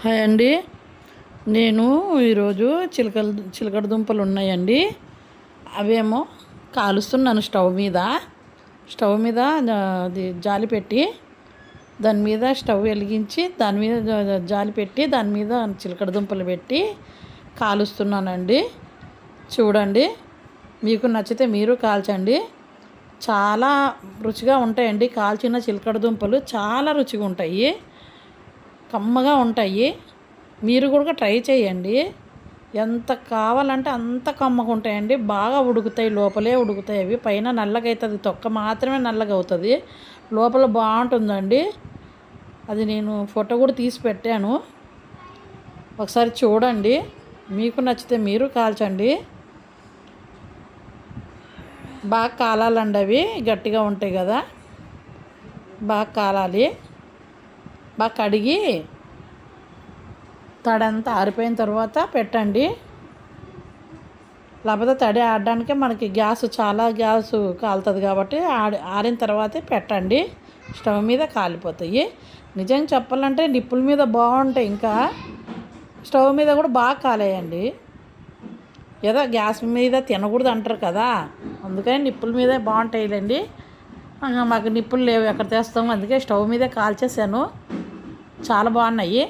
Hi అండి. నేను ఈరోజు చిలకడ దుంపలు ఉన్నాయండి. అవేమో కాలుస్తున్నాను స్టవ్ మీద అది జాలి పెట్టి దాని మీద స్టవ్ వెలిగించి దాని మీద జాలి పెట్టి దాని మీద చిలకడ దుంపలు పెట్టి కాలుస్తున్నానండి. చూడండి, మీకు నచ్చితే మీరు కాల్చండి. చాలా రుచిగా ఉంటాయండి. కాల్చిన చిలకడ దుంపలు చాలా రుచిగా ఉంటాయి, కమ్మగా ఉంటాయి. మీరు కూడా ట్రై చేయండి. ఎంత కావాలంటే అంత కమ్మగా ఉంటాయండి. బాగా ఉడుకుతాయి, లోపలే ఉడుకుతాయి. అవి పైన నల్లగా అవుతుంది, తొక్క మాత్రమే నల్లగా అవుతుంది, లోపల బాగుంటుందండి. అది నేను ఫోటో కూడా తీసి పెట్టాను, ఒకసారి చూడండి. మీకు నచ్చితే మీరు కాల్చండి. బాగా కాలాలండి, అవి గట్టిగా ఉంటాయి కదా, బాగా కాలాలి. బాగా కడిగి తడంతా ఆరిపోయిన తర్వాత పెట్టండి. లేకపోతే తడి ఆడడానికి మనకి చాలా గ్యాస్ కాలుతుంది కాబట్టి ఆరిన తర్వాతే పెట్టండి. స్టవ్ మీద కాలిపోతాయి. నిజంగా చెప్పాలంటే నిప్పుల మీద బాగుంటాయి, ఇంకా స్టవ్ మీద కూడా బాగా కాలేయండి. ఏదో గ్యాస్ మీద తినకూడదు అంటారు కదా, అందుకని నిప్పుల మీదే బాగుంటాయిలేండి. మాకు నిప్పులు లేవు, ఎక్కడ తెస్తాము, అందుకే స్టవ్ మీదే కాల్చేసాను. చాలా బాగున్నాయి,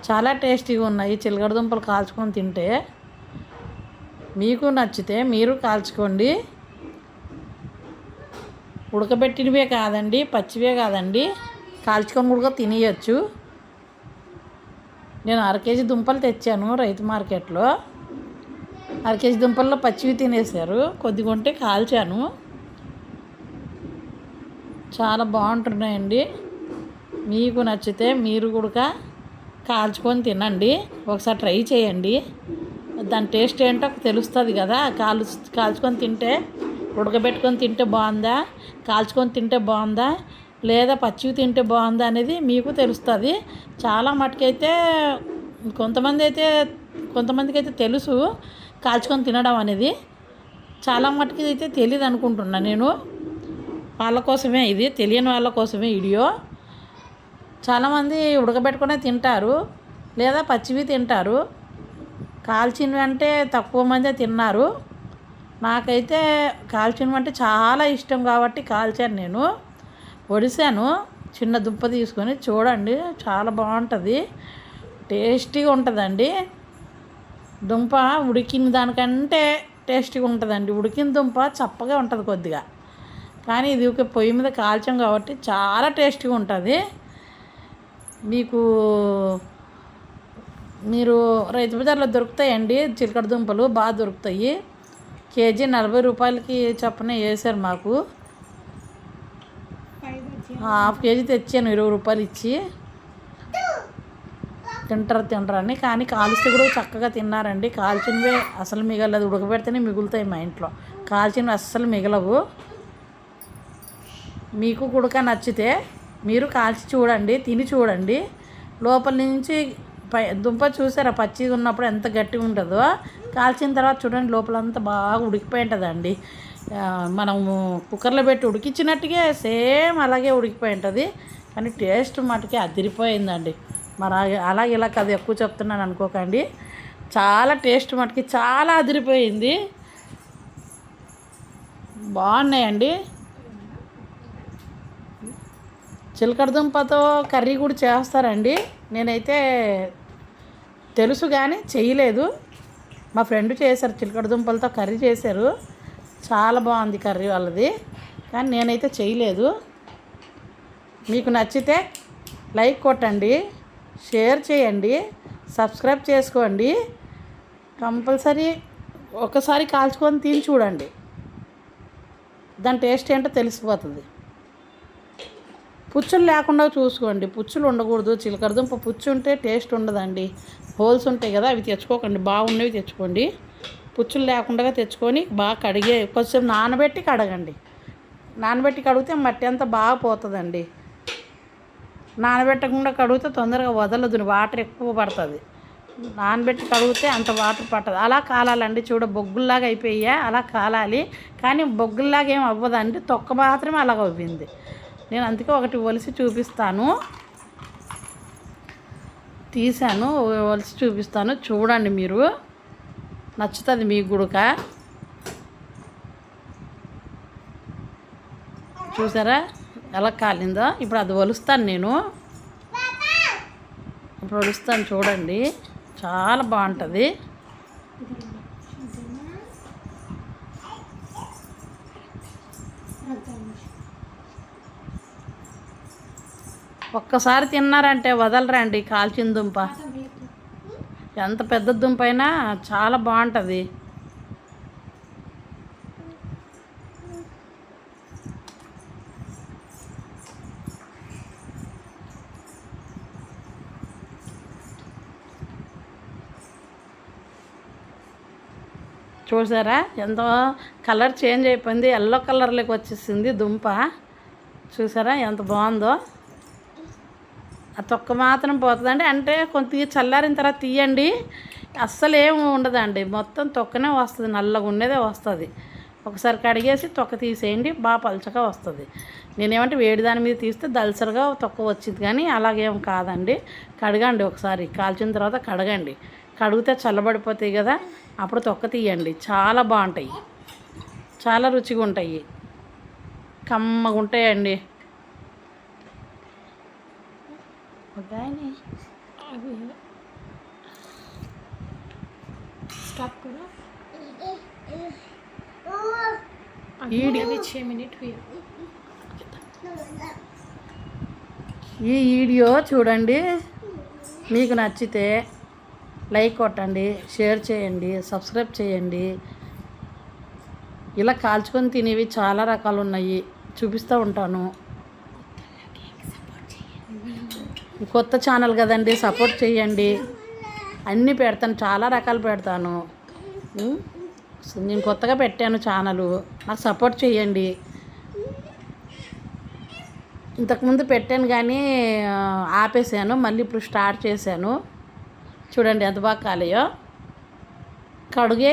చాలా టేస్టీగా ఉన్నాయి. చిలకడ దుంపలు కాల్చుకొని తింటే మీకు నచ్చితే మీరు కాల్చుకోండి. ఉడకబెట్టినవే కాదండి, పచ్చివే కాదండి, కాల్చుకొని కూడా తినేయచ్చు. నేను 1/2 కేజీ దుంపలు తెచ్చాను రైతు మార్కెట్లో. 1/2 కేజీ దుంపల్లో పచ్చివి తినేసారు, కొద్దిగా ఉంటే కాల్చాను. చాలా బాగుంటున్నాయండి. మీకు నచ్చితే మీరు కూడా కాల్చుకొని తినండి, ఒకసారి ట్రై చేయండి. దాని టేస్ట్ ఏంటో తెలుస్తుంది కదా. కాల్చుకొని తింటే, ఉడకబెట్టుకొని తింటే బాగుందా, కాల్చుకొని తింటే బాగుందా, లేదా పచ్చివి తింటే బాగుందా అనేది మీకు తెలుస్తుంది. చాలా మటుకైతే కొంతమందికి అయితే తెలుసు కాల్చుకొని తినడం అనేది, చాలా మటుకు అయితే తెలియదు అనుకుంటున్నా నేను. వాళ్ళ కోసమే ఇది, తెలియని వాళ్ళ కోసమే వీడియో. చాలామంది ఉడకబెట్టుకునే తింటారు, లేదా పచ్చివి తింటారు. కాల్చినవి అంటే తక్కువ మందే తిన్నారు. నాకైతే కాల్చినవి అంటే చాలా ఇష్టం కాబట్టి కాల్చాను. నేను వడిసాను చిన్న దుంప తీసుకొని. చూడండి, చాలా బాగుంటుంది, టేస్టీగా ఉంటుందండి. దుంప ఉడికిన దానికంటే టేస్టీగా ఉంటుందండి. ఉడికిన దుంప చప్పగా ఉంటుంది కొద్దిగా, కానీ ఇది పొయ్యి మీద కాల్చాం కాబట్టి చాలా టేస్టీగా ఉంటుంది. మీరు రైతు బజార్లో దొరుకుతాయండి చిలకడ దుంపలు, బాగా దొరుకుతాయి. కేజీ 40 రూపాయలకి చొప్పున వేసారు మాకు. 1/2 కేజీ తెచ్చాను 20 రూపాయలు ఇచ్చి. తింటారని, కానీ కాల్స్తే కూడా చక్కగా తిన్నారండి. కాల్చినవే అసలు మిగలదు, ఉడకబెడితేనే మిగులుతాయి మా ఇంట్లో, కాల్చినవి అస్సలు మిగలవు. మీకు కూడా నచ్చితే మీరు కాల్చి చూడండి, తిని చూడండి. లోపల నుంచి దుంప చూసారా, పచ్చిగా ఉన్నప్పుడు ఎంత గట్టిగా ఉంటుందో, కాల్చిన తర్వాత చూడండి లోపలంతా బాగా ఉడికిపోయి ఉంటుందండి. మనము కుక్కర్లో పెట్టి ఉడికించినట్టుగా సేమ్ అలాగే ఉడికిపోయి ఉంటుంది, కానీ టేస్ట్ మటుకే అదిరిపోయిందండి. మరి అలాగే ఇలా కాదు, ఎక్కువ చెప్తున్నాను అనుకోకండి. చాలా టేస్ట్ మటుకి చాలా అదిరిపోయింది, బాగున్నాయండి. చిలకడ దుంపతో కర్రీ కూడా చేస్తారండి. నేనైతే తెలుసు కానీ చేయలేదు. మా ఫ్రెండ్ చేశారు, చిలకడ దుంపలతో కర్రీ చేశారు, చాలా బాగుంది కర్రీ వాళ్ళది, కానీ నేనైతే చేయలేదు. మీకు నచ్చితే లైక్ కొట్టండి, షేర్ చేయండి, సబ్స్క్రైబ్ చేసుకోండి. కంపల్సరీ ఒకసారి కాల్చుకొని తిని చూడండి, దాని టేస్ట్ ఏంటో తెలిసిపోతుంది. పుచ్చులు లేకుండా చూసుకోండి, పుచ్చులు ఉండకూడదు. చిలకడ దుంప పుచ్చు ఉంటే టేస్ట్ ఉండదండి. హోల్స్ ఉంటాయి కదా, అవి తెచ్చుకోకండి, బాగున్నవి తెచ్చుకోండి. పుచ్చులు లేకుండా తెచ్చుకొని బాగా కడిగే కొంచెం నానబెట్టి కడగండి. నానబెట్టి కడిగితే మట్టి అంతా బాగా పోతుందండి. నానబెట్టకుండా కడిగితే తొందరగా వదలదు, వాటర్ ఎక్కువ పడుతుంది. నానబెట్టి కడిగితే అంత వాటర్ పట్టదు. అలా కాలాలండి. బొగ్గుల్లాగా అయిపోయా, అలా కాలాలి. కానీ బొగ్గుల్లాగా ఏం అవ్వదండి, తొక్క మాత్రమే అలాగ అవ్వింది. నేను అందుకే ఒకటి ఒలిసి చూపిస్తాను. తీసాను, వలిసి చూపిస్తాను చూడండి. మీరు నచ్చుతుంది మీకు కూడా. చూసారా ఎలా కాలిందో? ఇప్పుడు అది వలుస్తాను నేను. ఇప్పుడు వలుస్తాను చూడండి, చాలా బాగుంటుంది. ఒక్కసారి తిన్నారంటే వదలరండి కాల్చిన దుంప. ఎంత పెద్ద దుంప అయినా చాలా బాగుంటుంది. చూసారా ఎంతో కలర్ చేంజ్ అయిపోయింది, ఎల్లో కలర్లోకి వచ్చేసింది దుంప. చూసారా ఎంత బాగుందో? ఆ తొక్క మాత్రం పోతుందండి. అంటే కొంత చల్లారిన తర్వాత తీయండి, అస్సలు ఏమి ఉండదండి, మొత్తం తొక్కనే వస్తుంది, నల్లగా ఉండేదే వస్తుంది. ఒకసారి కడిగేసి తొక్క తీసేయండి, బాగా పలచగా వస్తుంది. నేనేమంటే వేడి దాని మీద తీస్తే దల్సరగా తొక్క వచ్చింది, కానీ అలాగేం కాదండి. కడగండి ఒకసారి, కాల్చిన తర్వాత కడగండి. కడిగితే చల్లబడిపోతాయి కదా, అప్పుడు తొక్క తీయండి. చాలా బాగుంటాయి, చాలా రుచిగా ఉంటాయి, కమ్మగా ఉంటాయండి. ఈ వీడియో చూడండి, మీకు నచ్చితే లైక్ కొట్టండి, షేర్ చేయండి, సబ్స్క్రైబ్ చేయండి. ఇలా కాల్చుకొని తినేవి చాలా రకాలు ఉన్నాయి, చూపిస్తూ ఉంటాను. కొత్త ఛానల్ కదండి, సపోర్ట్ చేయండి. అన్నీ పెడతాను, చాలా రకాలు పెడతాను. నేను కొత్తగా పెట్టాను ఛానల్, నాకు సపోర్ట్ చేయండి. ఇంతకుముందు పెట్టాను కానీ ఆపేసాను, మళ్ళీ ఇప్పుడు స్టార్ట్ చేశాను. చూడండి ఎంత బాగా కాలేయో. కడుగే